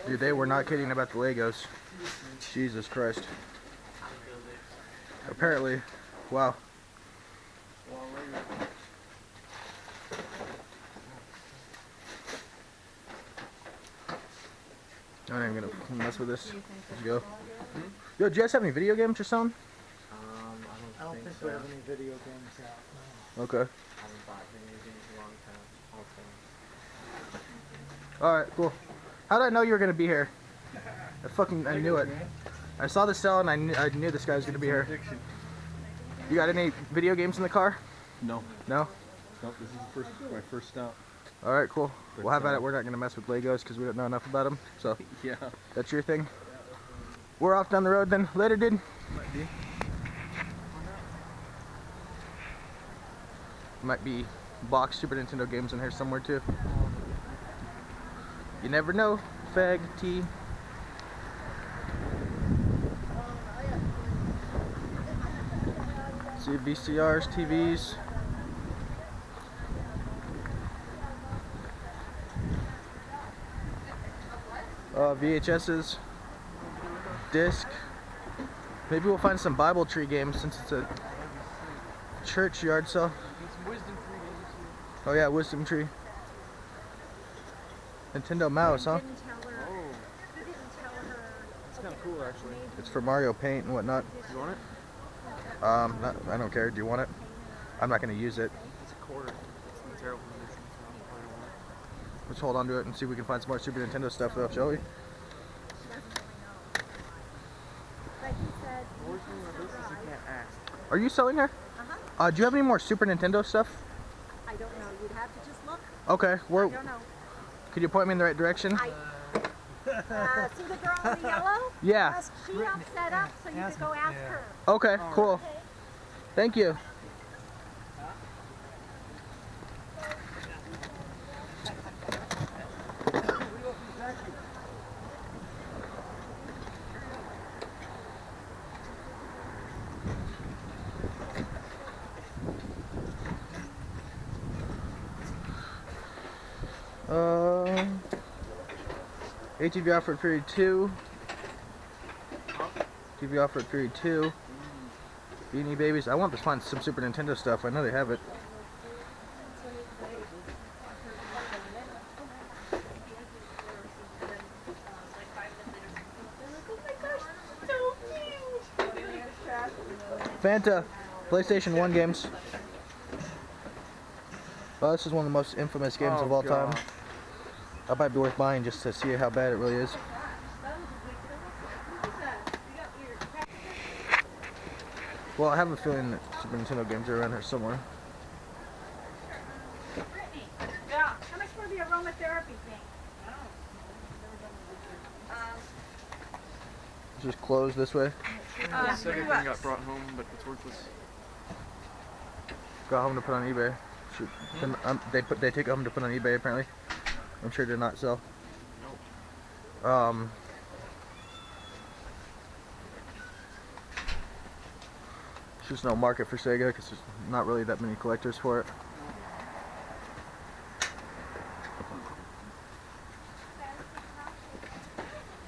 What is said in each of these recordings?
Dude, they were not kidding about the Legos. Jesus Christ. Apparently, wow. I'm not even gonna mess with this. Let's go. Yo, do you guys have any video games or something? I don't think we have any video games out. No. Okay. I haven't bought video games in a long time. Alright, cool. How did I know you were gonna be here? I knew it. I saw the cell and I knew this guy was gonna be here. You got any video games in the car? No. No? Nope, this is my first stop. Alright, cool. Well, how about it? We're not gonna mess with Legos because we don't know enough about them. So, yeah. That's your thing. We're off down the road then. Later, dude. Might be box Super Nintendo games in here somewhere too. You never know. Fag T. See VCRs, TVs. VHSs. Disc. Maybe we'll find some Bible tree games since it's a church yard sale. Oh yeah, Wisdom Tree. Nintendo Mouse, huh? It's kind of cool, actually. It's for Mario Paint and whatnot. You want it? I don't care. Do you want it? I'm not going to use it. It's a quarter. It's in terrible condition, so I probably don't want it. Let's hold on to it and see if we can find some more Super Nintendo stuff though, shall we? The worst thing about this is you can't ask. Are you selling here? Uh-huh. Do you have any more Super Nintendo stuff? I don't know. You'd have to just look. Okay. I don't know. Could you point me in the right direction? See the girl in the yellow? Yeah. She helped set up, so you could go ask her. Okay, cool. Okay. Thank you. ATV offered period 2. TV offered period 2. Beanie Babies. I want to find some Super Nintendo stuff. I know they have it. Fanta. PlayStation 1 games. Well, this is one of the most infamous games of all time. That might be worth buying just to see how bad it really is. Well, I have a feeling that Super Nintendo games are around here somewhere. Yeah. How much for the aromatherapy thing? It's just closed this way. The second thing got brought home, but it's worthless. Got home to put on eBay. Shoot. They take it home to put on eBay apparently. I'm sure did not sell. Nope. There's just no market for Sega because there's not really that many collectors for it.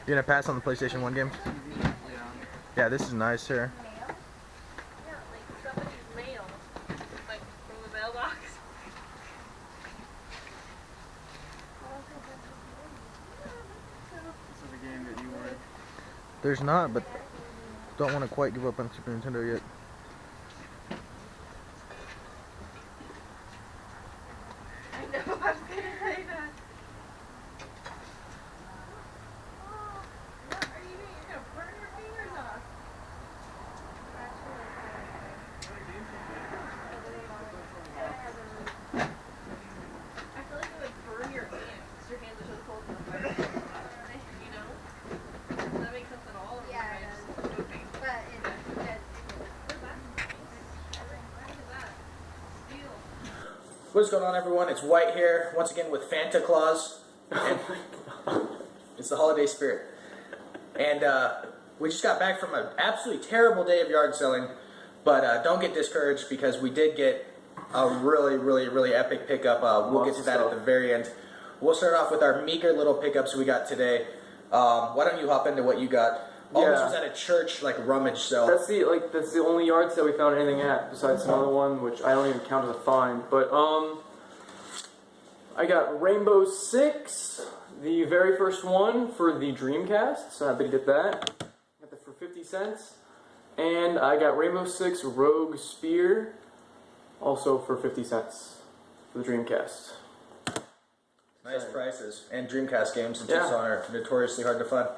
You gonna pass on the PlayStation 1 games? Yeah. Yeah, this is nice here. There's not, but don't want to quite give up on Super Nintendo yet. I know, I was going to say that. What are you doing? You're going to burn your fingers off. I feel like it would burn your hands because your hands are so cold and fire. You know? Does that make sense at all? Yeah, it does. Okay. But What's going on, everyone? It's White here, once again with Fanta Claus. And it's the holiday spirit. And we just got back from an absolutely terrible day of yard selling, but don't get discouraged because we did get a really epic pickup. We'll get to that at the very end. We'll start off with our meager little pickups we got today. Why don't you hop into what you got? All this Yeah. was at a church, like rummage sale. That's the only yard sale we found anything at, besides another one, which I don't even count as a find. But I got Rainbow Six, the very first one for the Dreamcast, so happy to get that. Got that for 50 cents. And I got Rainbow Six Rogue Spear, also for 50 cents for the Dreamcast. Nice prices. And Dreamcast games in Yeah. Tucson are notoriously hard to find.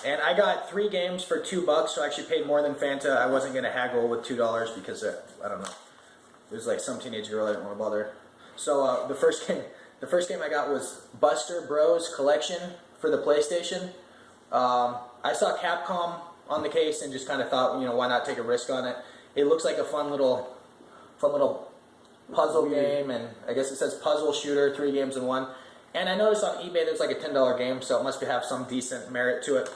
And I got 3 games for $2, so I actually paid more than Fanta. I wasn't going to haggle with $2 because, I don't know. It was like some teenage girl I didn't want to bother. So the first game I got was Buster Bros Collection for the PlayStation. I saw Capcom on the case and just kind of thought, why not take a risk on it? It looks like a fun little puzzle game, and I guess it says puzzle shooter, 3 games in 1. And I noticed on eBay there's like a $10 game, so it must have some decent merit to it.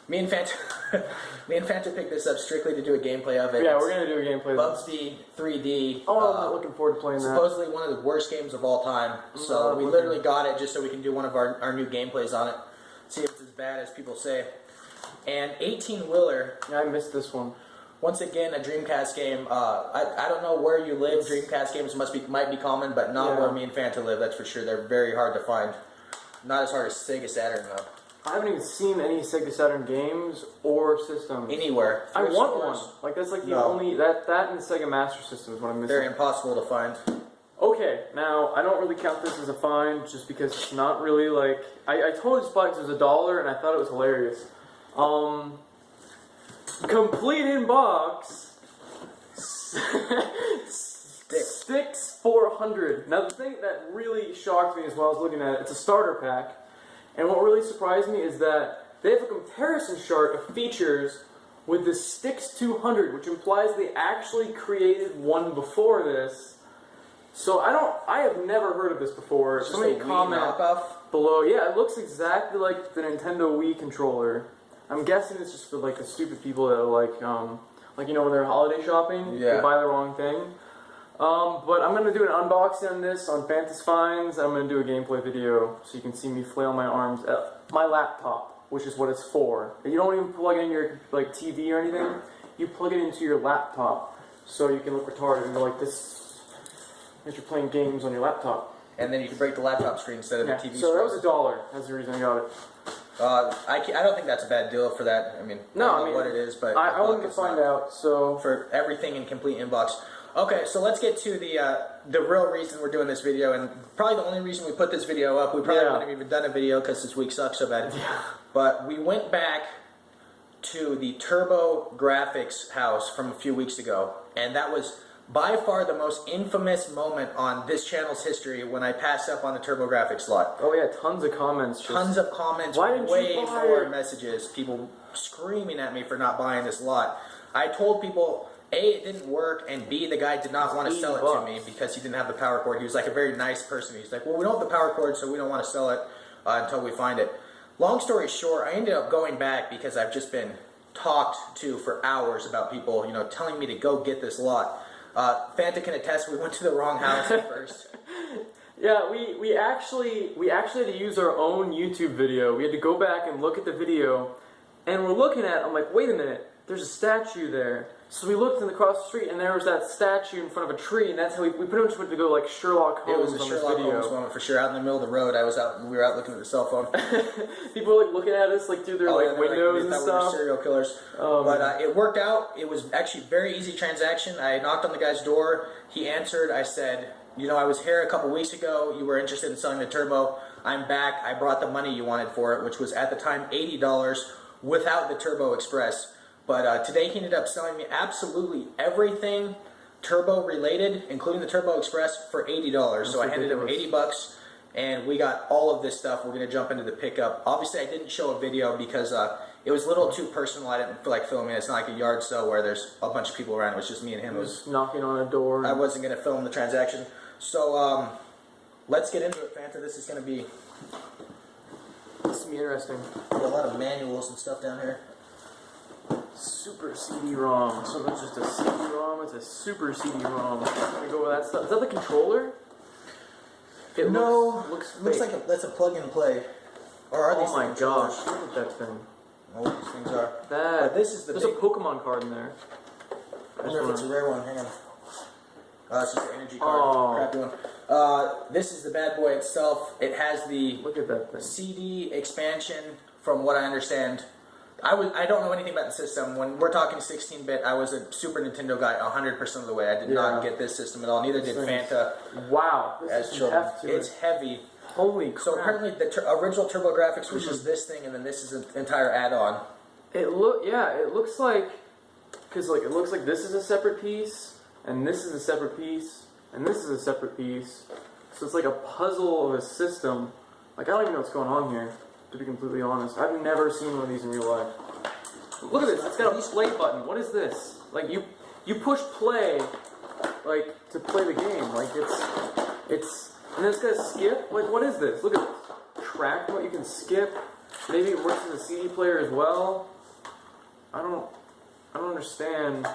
Me and Fanta picked this up strictly to do a gameplay of it. Yeah, we're gonna do a gameplay of this. Bubsy 3D. Oh, I'm not looking forward to playing that. Supposedly one of the worst games of all time. So we literally got it just so we can do one of our new gameplays on it. See if it's as bad as people say. And 18-wheeler. Yeah, I missed this one. Once again, a Dreamcast game. I don't know where you live. Dreamcast games might be common, but not where me and Fanta live. That's for sure. They're very hard to find. Not as hard as Sega Saturn though. I haven't even seen any Sega Saturn games or systems. Anywhere. I want stores. one. Like that's like the only that and the Sega Master System is what I'm missing. They're impossible to find. Okay, now I don't really count this as a find just because it's not really like I totally just bought it because it was $1 and I thought it was hilarious. Complete in box. Sticks 400. Now the thing that really shocked me as well as looking at it, it's a starter pack. And what really surprised me is that they have a comparison chart of features with the Sticks 200, which implies they actually created one before this. So I have never heard of this before. It's Somebody just a Wii comment knockoff? below. Yeah, it looks exactly like the Nintendo Wii controller. I'm guessing it's just for like the stupid people that are like when they're holiday shopping, they buy the wrong thing. But I'm gonna do an unboxing on this on Fantas Finds. I'm gonna do a gameplay video so you can see me flail my arms at my laptop, which is what it's for. You don't even plug it in your like TV or anything. You plug it into your laptop so you can look retarded and go like this as you're playing games on your laptop. And then you can break the laptop screen instead of the TV So screen. that was $1. That's the reason I got it. I don't think that's a bad deal for that. I mean, I don't know what it is, but I wanted to find out. So for everything in complete inbox. Okay, so let's get to the real reason we're doing this video, and probably the only reason we put this video up. We probably wouldn't have even done a video because this week sucks so bad. Yeah. But we went back to the TurboGrafx house from a few weeks ago, and that was by far the most infamous moment on this channel's history when I passed up on the TurboGrafx lot. Oh yeah, tons of comments. Tons of comments, Why didn't way you buy more it? messages, people screaming at me for not buying this lot. I told people, A, it didn't work, and B, the guy did not want to sell it to me because he didn't have the power cord. He was like a very nice person. He's like, well, we don't have the power cord, so we don't want to sell it until we find it. Long story short, I ended up going back because I've just been talked to for hours about people, telling me to go get this lot. Fanta can attest, we went to the wrong house at first. Yeah, we actually had to use our own YouTube video. We had to go back and look at the video, and we're looking at it, I'm like, wait a minute, there's a statue there. So we looked across the street, and there was that statue in front of a tree, and that's how we pretty much went to go like Sherlock Holmes. It was a on Sherlock this video. Holmes moment for sure. Out in the middle of the road, we were out looking at the cell phone. People were like looking at us like through their windows they and thought stuff. We were serial killers. But it worked out. It was actually a very easy transaction. I knocked on the guy's door. He answered. I said, I was here a couple weeks ago. You were interested in selling the Turbo. I'm back. I brought the money you wanted for it, which was at the time $80 without the Turbo Express. But today he ended up selling me absolutely everything Turbo related, including the Turbo Express, for $80. So I handed him $80, and we got all of this stuff. We're going to jump into the pickup. Obviously, I didn't show a video because it was a little too personal. I didn't feel like filming it. It's not like a yard sale where there's a bunch of people around. It was just me and him. He was knocking on a door. I wasn't going to film the transaction. So let's get into it, Fanta. This is going to be interesting. a lot of manuals and stuff down here. Super CD-ROM. So it's just a CD-ROM. It's a super CD-ROM. Gonna go with that stuff. Is that the controller? It looks looks fake. like that's a plug and play. Or are these Oh my the controllers? gosh, look at that thing. I don't know what these things are. That. But this is the There's big, a Pokemon card in there. I wonder if it's a rare one. Hang on. It's just an energy card. Oh. Crappy one. This is the bad boy itself. It has the Look at that thing. CD expansion, from what I understand. I don't know anything about the system. When we're talking 16-bit, I was a Super Nintendo guy 100% of the way. I did not get this system at all. Neither did Fanta. Wow. As children, it's heavy. Holy crap. So apparently the original TurboGrafx was just this thing, and then this is an entire add-on. It looks like, because like it looks like this is a separate piece, and this is a separate piece, and this is a separate piece. So it's like a puzzle of a system. Like I don't even know what's going on here, to be completely honest. I've never seen one of these in real life. Look at this. It's got a play button. What is this? Like you push play, like to play the game. Like it's and then it's got a skip. Like what is this? Look at this. Track what you can skip. Maybe it works as a CD player as well. I don't understand.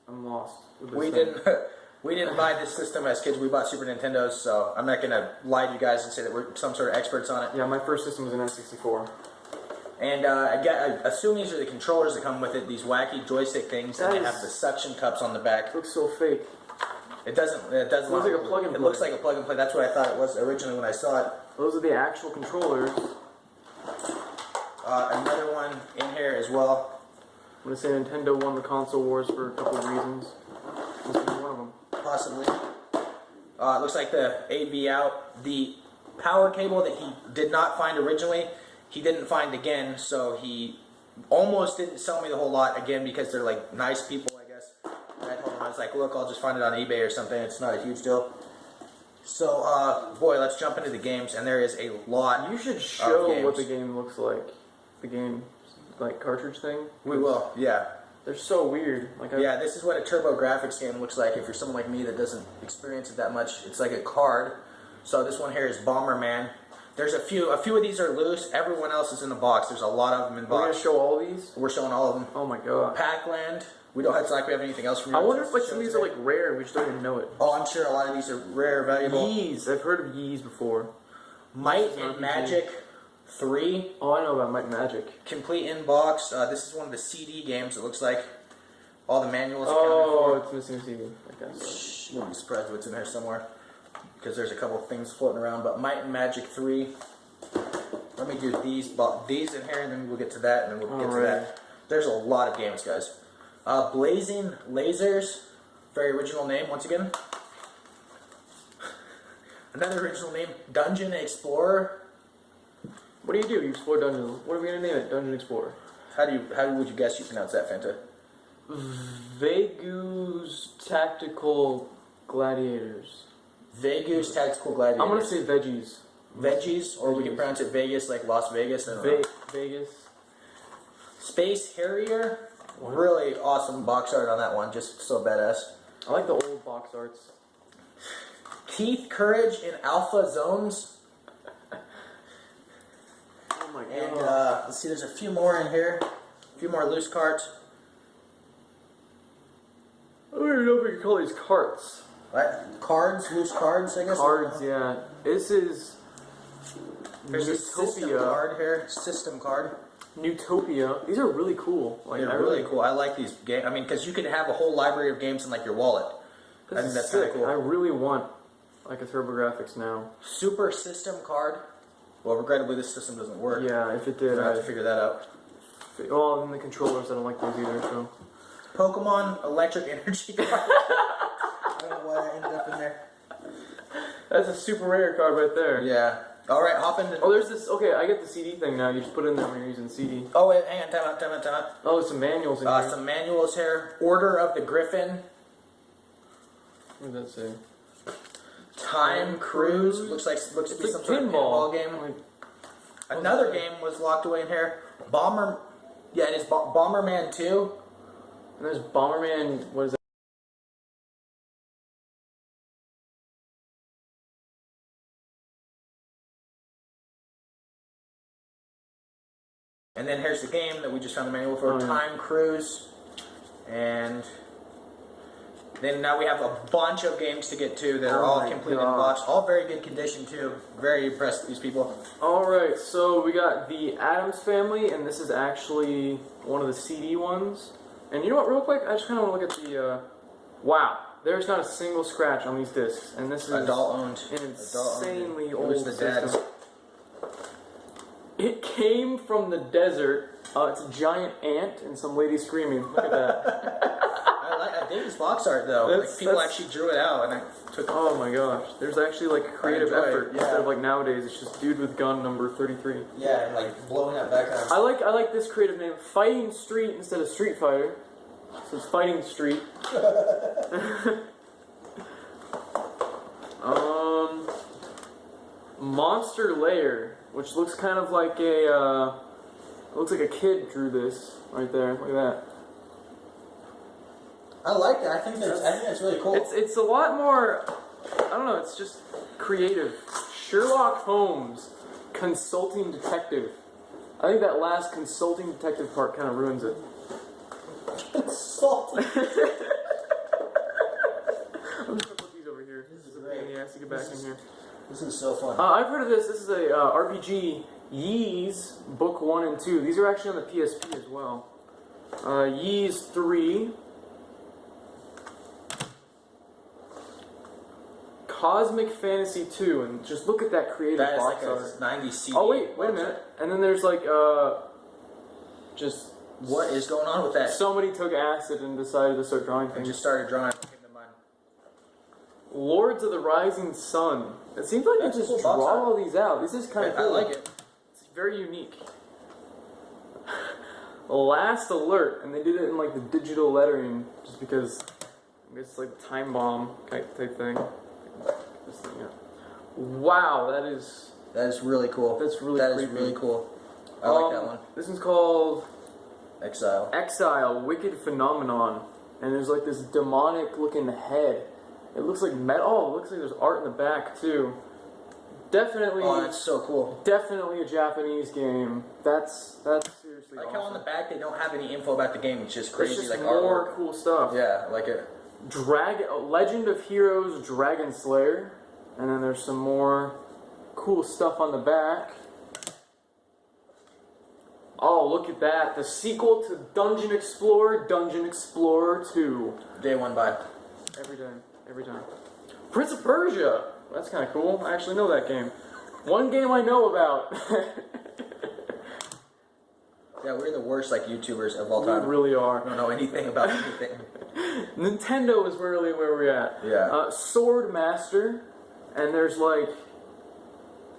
I'm lost. With this We didn't buy this system as kids. We bought Super Nintendos, so I'm not gonna lie to you guys and say that we're some sort of experts on it. Yeah, my first system was an N64. And I assume these are the controllers that come with it. These wacky joystick things, and they have the suction cups on the back. It looks so fake. It doesn't. It doesn't. Looks like a plug and play. It looks like a plug and play. That's what I thought it was originally when I saw it. Those are the actual controllers. Another one in here as well. I'm gonna say Nintendo won the console wars for a couple of reasons. This is one of them. Possibly. It looks like the AV out. The power cable that he did not find originally, he didn't find again, so he almost didn't sell me the whole lot again because they're like nice people, I guess. And I told him, I was like, look, I'll just find it on eBay or something. It's not a huge deal. So, boy, let's jump into the games, and there is a lot. You should show games. what the game looks like. The game, like cartridge thing. We will, yeah. They're so weird. Like Yeah, this is what a TurboGrafx game looks like. If you're someone like me that doesn't experience it that much, it's like a card. So this one here is Bomberman. There's a few of these are loose. Everyone else is in the box. There's a lot of them in We're box. gonna show all these. We're showing all of them. Oh my god. Pac-Land. We don't. It's like we have anything else from. I your wonder if like show some of these today. are like rare and we just don't even know it. Oh, I'm sure a lot of these are rare, valuable. Yeez, I've heard of Yeez before. Might and Magic 3, Oh, I know about Might and Magic. complete in box. This is one of the CD games. It looks like all the manuals. Oh, it's missing a CD. I guess. Shh, you'll be surprised what's in there somewhere, because there's a couple of things floating around. But Might and Magic 3. Let me do these in here, and then we'll get to that, and then we'll get to that. There's a lot of games, guys. Blazing Lasers, very original name once again. Another original name, Dungeon Explorer. What do? You explore dungeons. What are we gonna name it? Dungeon Explorer. How would you guess you pronounce that, Fanta? Vegu's Tactical Gladiators. Vegas Tactical Gladiators. I'm gonna say Veggies. Veggies, or we can pronounce it Vegas, like Las Vegas. I don't know. Vegas. Space Harrier. Really awesome box art on that one, just so badass. I like the old box arts. Keith Courage in Alpha Zones. Oh my god. And let's see, there's a few more in here. A few more loose cards. I don't even know if we can call these carts. What? Cards? Loose cards, I guess? Cards, yeah. This is There's a system card here. System card. Newtopia. These are really cool. Like, They're really cool. I like these games. I mean, because you can have a whole library of games in like your wallet. I think that's kind of cool. I really want like a TurboGrafx now. Super system card. Well, regrettably, this system doesn't work. Yeah, if it We're did, gonna have to figure that out. well, and the controllers, I don't like those either. So Pokemon Electric Energy card. I don't know why I ended up in there. that's a super rare card right there. Yeah. All right, hop into. Oh, there's this. Okay, I get the CD thing now. You just put it in there when you're using CD. Oh wait, hang on, time out. Oh, there's some manuals in here. Some manuals here. Order of the Griffin. What does that say? Time Cruise. Looks to be It's some like sort of pinball game. Like, Another game was locked away in here. Bomber. Yeah, it is Bomberman 2. and there's Bomberman. What is that? And then here's the game that we just found the manual for. Oh, yeah. Time Cruise. And Then now we have a bunch of games to get to that are Oh all my completed gosh. in box. All very good condition too. Very impressed with these people. Alright, so we got the Addams Family, and this is actually one of the CD ones. And you know what, real quick, I just kind of want to look at the, wow, there's not a single scratch on these discs, and this is Adult owned. an insanely old Who's the dad? system. It came from the desert. It's a giant ant and some lady screaming. Look at that. I dig this box art though. Like people actually drew it out and I took. Oh my gosh, there's actually like creative enjoy it, effort yeah. instead of like nowadays. It's just dude with gun number 33. Yeah, and like blowing that background. I like this creative name, Fighting Street instead of Street Fighter. So it's Fighting Street. Monster Lair, which looks kind of like a looks like a kid drew this right there. Look at that. I like that. I think that's really cool. It's a lot more. I don't know. It's just creative. Sherlock Holmes, consulting detective. I think that last consulting detective part kind of ruins it. Consulting. I'm just gonna put these over here. This is a great. pain in the ass to get back in here. This is so fun. I've heard of this. This is a RPG Ys Book 1 and 2. These are actually on the PSP as well. Ys 3. Cosmic Fantasy 2. And just look at that creative That is box like art. a 90s CD. Oh, wait a minute. And then there's like, just... What is going on with that? Somebody took acid and decided to start drawing I things. just started drawing. Came to mind. Lords of the Rising Sun. It seems like That's they a just cool draw box art. all these out. This is kind of I cool. like it. It's very unique. Last Alert, and they did it in like the digital lettering, just because it's like time bomb type thing. This thing, yeah. Wow, that is really cool. That's really That is creepy. really cool. I like that one. This one's called Exile. Exile, Wicked Phenomenon, and there's like this demonic looking head. It looks like metal. Oh, it looks like there's art in the back too. Definitely. Oh, that's so cool. Definitely a Japanese game. That's seriously Like awesome. how on the back they don't have any info about the game. It's just crazy, It's just like more artwork. cool stuff. Yeah, like it. Legend of Heroes Dragon Slayer, and then there's some more cool stuff on the back. Oh, look at that! The sequel to Dungeon Explorer 2. Day one buy. Every time. Prince of Persia. That's kind of cool. I actually know that game. One game I know about. Yeah, we're the worst like YouTubers of all We time. really are. We don't know anything about anything. Nintendo is really where we're at. Yeah. Sword Master, and there's like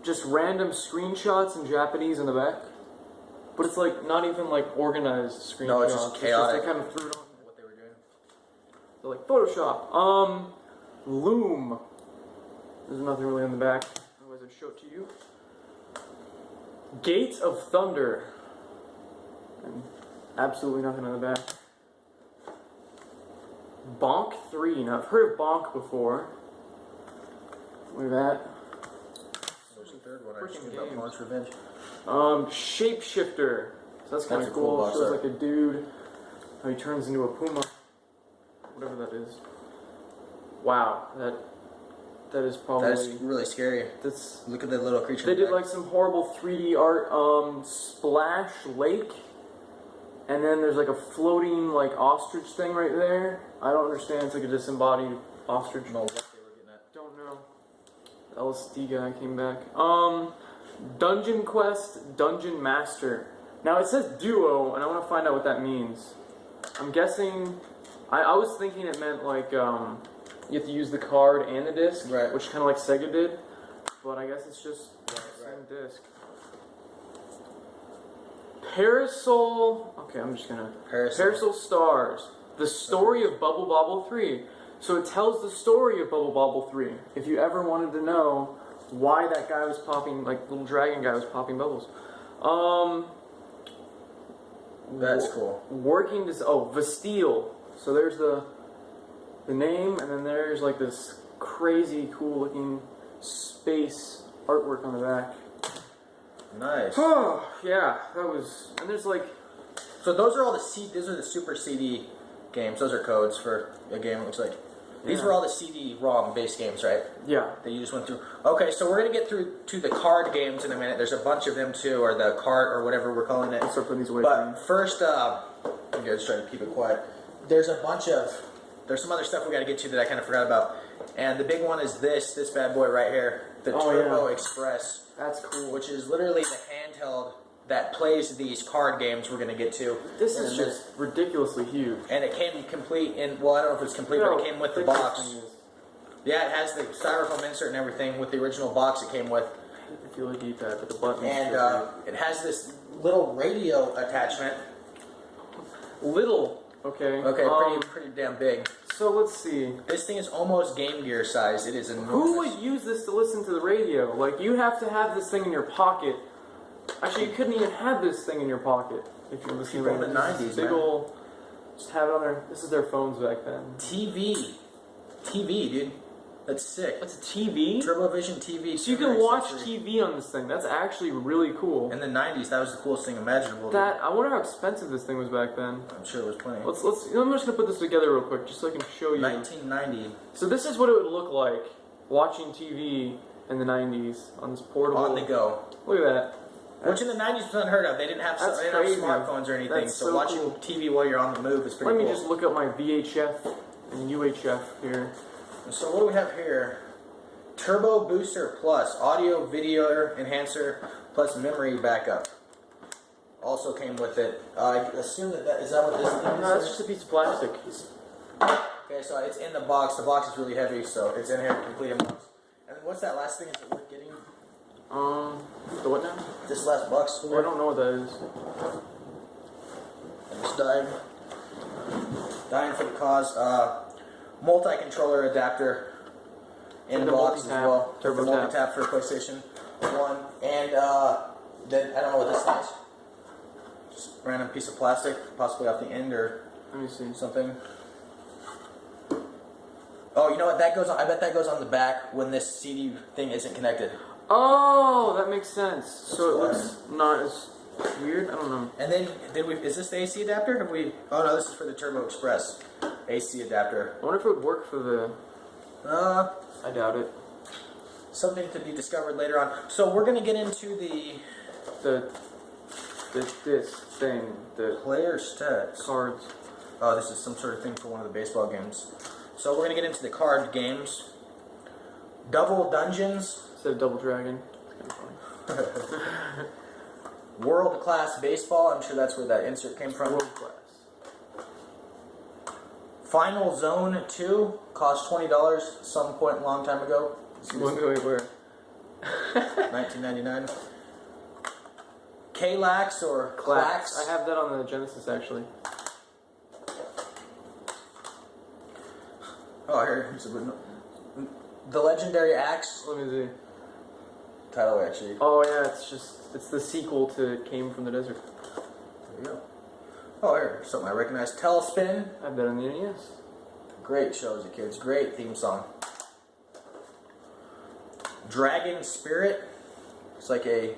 just random screenshots in Japanese in the back, but it's like not even like organized screenshots. No, it's just chaotic. They kind of threw it on. What they were doing. So like Photoshop. Loom. There's nothing really in the back. Otherwise, I'd show it to you. Gate of Thunder. And absolutely nothing in the back. Bonk 3. Now, I've heard of Bonk before. Look at that. What was the third one? I Freaking just about games. Monster Revenge. Shapeshifter. So that's kind That's of a cool cool. box Shows art. like a dude, how he turns into a puma. Whatever that is. Wow, that is probably... That is really scary. That's... Look at the little creature. They in the did back. like some horrible 3D art, Splash Lake, and then there's like a floating like ostrich thing right there. I don't understand. It's like a disembodied ostrich. I don't know what they were getting at. Don't know. The LSD guy came back. Dungeon Quest Dungeon Master. Now it says duo, and I want to find out what that means. I'm guessing. I was thinking it meant like you have to use the card and the disc, Right. which kind of like Sega did. But I guess it's just the same disc. Parasol. Okay, I'm just gonna. Parasol Stars. The story of Bubble Bobble 3. So it tells the story of Bubble Bobble 3. If you ever wanted to know why that guy was popping, like little dragon guy was popping bubbles. That's cool. Vastille. So there's the name, and then there's like this crazy cool looking space artwork on the back. Nice. Oh, yeah, that was, and there's like, So those are all those are the Super CD games. Those are codes for a game, it looks like. These Yeah. were all the CD-ROM based games, right? Yeah. That you just went through. Okay, so we're going to get through to the card games in a minute. There's a bunch of them too, or the card, or whatever we're calling it. I'll start putting these away. But first, I'm just trying to keep it quiet. There's some other stuff we got to get to that I kind of forgot about. And the big one is this bad boy right here, the TurboGrafx, That's cool. which is literally the handheld that plays these card games we're going to get to. This is just ridiculously huge. And it came complete in, well, I don't know if it's complete, but it came with the box. Yeah, it has the styrofoam insert and everything with the original box it came with. I hate the feel like eat that, but the button. And it has this little radio attachment. Little. Okay. Okay, pretty damn big. So let's see. This thing is almost Game Gear size. It is enormous. Who would use this to listen to the radio? Like, you have to have this thing in your pocket. Actually, you couldn't even have this thing in your pocket if you're listening to From the 90s, big man. ol', just have it on there. This is their phones back then. TV, dude. That's sick. That's a TV? TurboVision TV. So you can watch TV on this thing. That's actually really cool. In the 90s, that was the coolest thing imaginable. That, I wonder how expensive this thing was back then. I'm sure it was plenty. I'm just gonna put this together real quick, just so I can show you. 1990. So this is what it would look like watching TV in the 90s on this portable. On the go. Look at that. Which in the 90s was unheard of. They didn't have, That's they didn't crazy. have smartphones or anything. That's So so watching cool. TV while you're on the move is pretty Let cool. me just look up my VHF and UHF here. So what do we have here? Turbo Booster Plus, audio video enhancer plus memory backup. Also came with it. I assume that is that what this thing is? No, that's just a piece of plastic. Okay, so it's in the box. The box is really heavy, so it's in here complete in box. And what's that last thing that we're getting? The what now? This last box. Oh, I don't know what that is. I'm just dying. Dying for the cause. Multi-controller adapter in And the box as multi-tap, well. turbo the multi-tap for PlayStation 1. And then, I don't know what this thing is. Just a random piece of plastic, possibly off the end or Let me see. something. Oh, you know what? That goes on. I bet that goes on the back when this CD thing isn't connected. Oh, that makes sense. So it looks not as weird. I don't know. And then, is this the AC adapter? Have we? Oh no, this is for the Turbo Express AC adapter. I wonder if it would work for the. I doubt it. Something to be discovered later on. So we're gonna get into This thing, the player stats. cards. Oh, this is some sort of thing for one of the baseball games. So we're gonna get into the card games. Double Dungeons. Instead of Double Dragon. It's kind of funny. World Class Baseball. I'm sure that's where that insert came from. World class. Final Zone 2 cost $20 some point a long time ago. Wait, where? 1999. Klax or Klax. I have that on the Genesis actually. Oh, here's the Legendary Axe. Let me see. Title actually. Oh yeah, it's the sequel to Came from the Desert. There you go. Oh, here, something I recognize. Tailspin. I have that on the NES. Great shows, you kids. Great theme song. Dragon Spirit. It's like a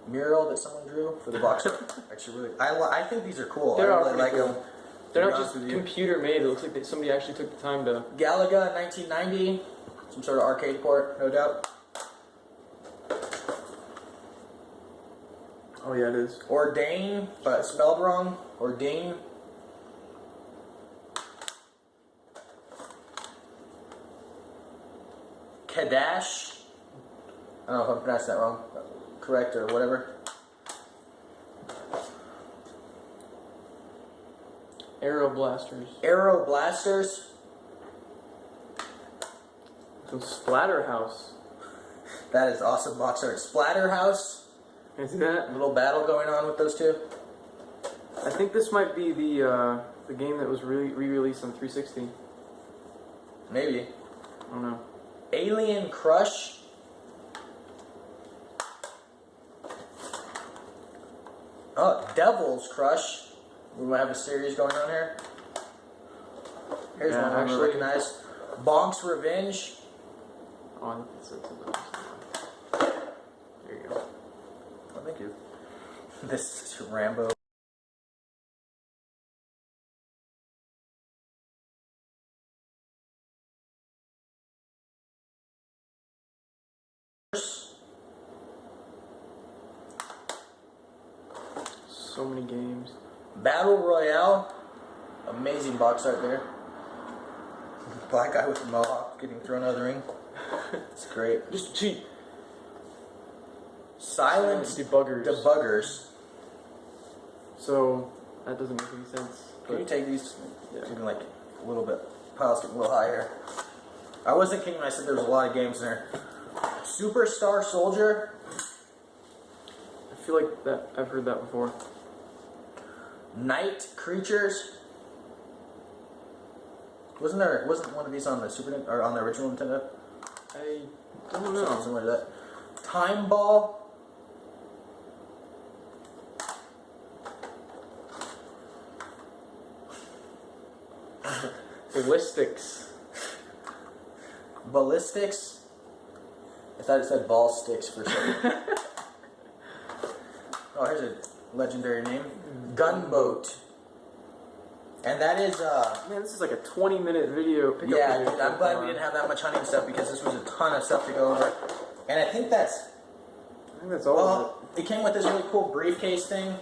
mural that someone drew for the box art. Actually, really, I think these are cool. They're I really like pretty cool. them. They're To be not honest just with you. computer made. It looks like somebody actually took the time to. Galaga 1990. Some sort of arcade port, no doubt. Oh yeah, it is. Ordain, but spelled wrong. Ordain. Kadash. I don't know if I pronounced that wrong. Correct or whatever. Aero blasters. Aero Blasters. Some Splatterhouse. That is awesome box art. Splatterhouse. Can you see that? Little battle going on with those two. I think this might be the game that was re-released on 360. Maybe. I don't know. Alien Crush. Oh, Devil's Crush. We might have a series going on here. Here's Yeah, one I actually- recognize. Bonk's Revenge. Oh, I think it's there you go. Oh, thank you. This is Rambo. So many games. Battle Royale. Amazing box art there. Black guy with the mohawk getting thrown out of the ring. It's great. Just cheat. Silent Debuggers. Debuggers. So that doesn't make any sense. Can you take these? Yeah. Even like a little bit. Piles getting a little higher. I wasn't kidding when I said there was a lot of games in there. Superstar Soldier. I feel like that I've heard that before. Night Creatures. Wasn't one of these on the or on the original Nintendo? I don't know. Something similar to that. Time Ball. Ballistics. Ballistics. I thought it said ball sticks for a second. Oh, here's a legendary name. Gunboat. And that is Man, this is like a 20-minute video. yeah, dude, I'm glad we didn't have that much hunting stuff because this was a ton of stuff to go over. And I think that's all. well, it came with this really cool briefcase thing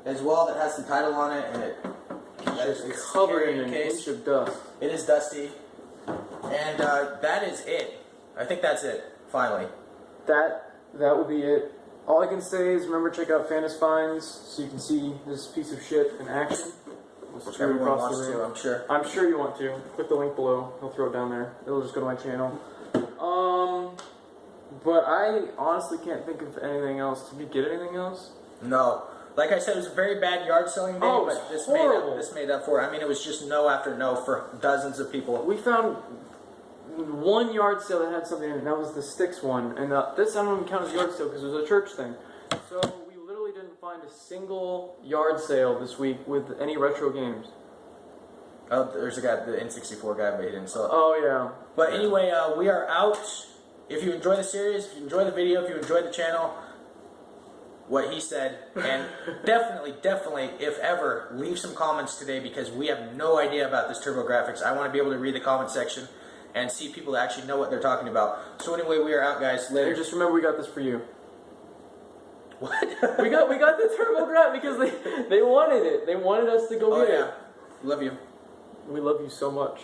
as well that has the title on it, and it's covered in carrying an case. inch of dust. It is dusty, and that is it. I think that's it. Finally, That would be it. All I can say is remember check out Fantas Finds so you can see this piece of shit in action. Let's turn everyone across wants the to. room. I'm sure. I'm sure you want to. Click the link below. I'll throw it down there. It'll just go to my channel. But I honestly can't think of anything else. Did we get anything else? No. Like I said, it was a very bad yard selling day, Oh, but it's horrible. this made up for it. I mean, it was just no after no for dozens of people. We found one yard sale that had something in it, and that was the Sticks one. And this I don't even count as yard sale because it was a church thing. So we literally didn't find a single yard sale this week with any retro games. Oh, there's a guy, the N64 guy, but he didn't sell it. Oh yeah. But anyway, we are out. If you enjoy the series, if you enjoy the video, if you enjoy the channel, what he said, and definitely, if ever, leave some comments today because we have no idea about this TurboGrafx. I want to be able to read the comment section and see people that actually know what they're talking about. So anyway, we are out, guys. Later. And just remember, we got this for you. What? we got the TurboGrafx because they wanted it. They wanted us to go get yeah. it. Love you. We love you so much.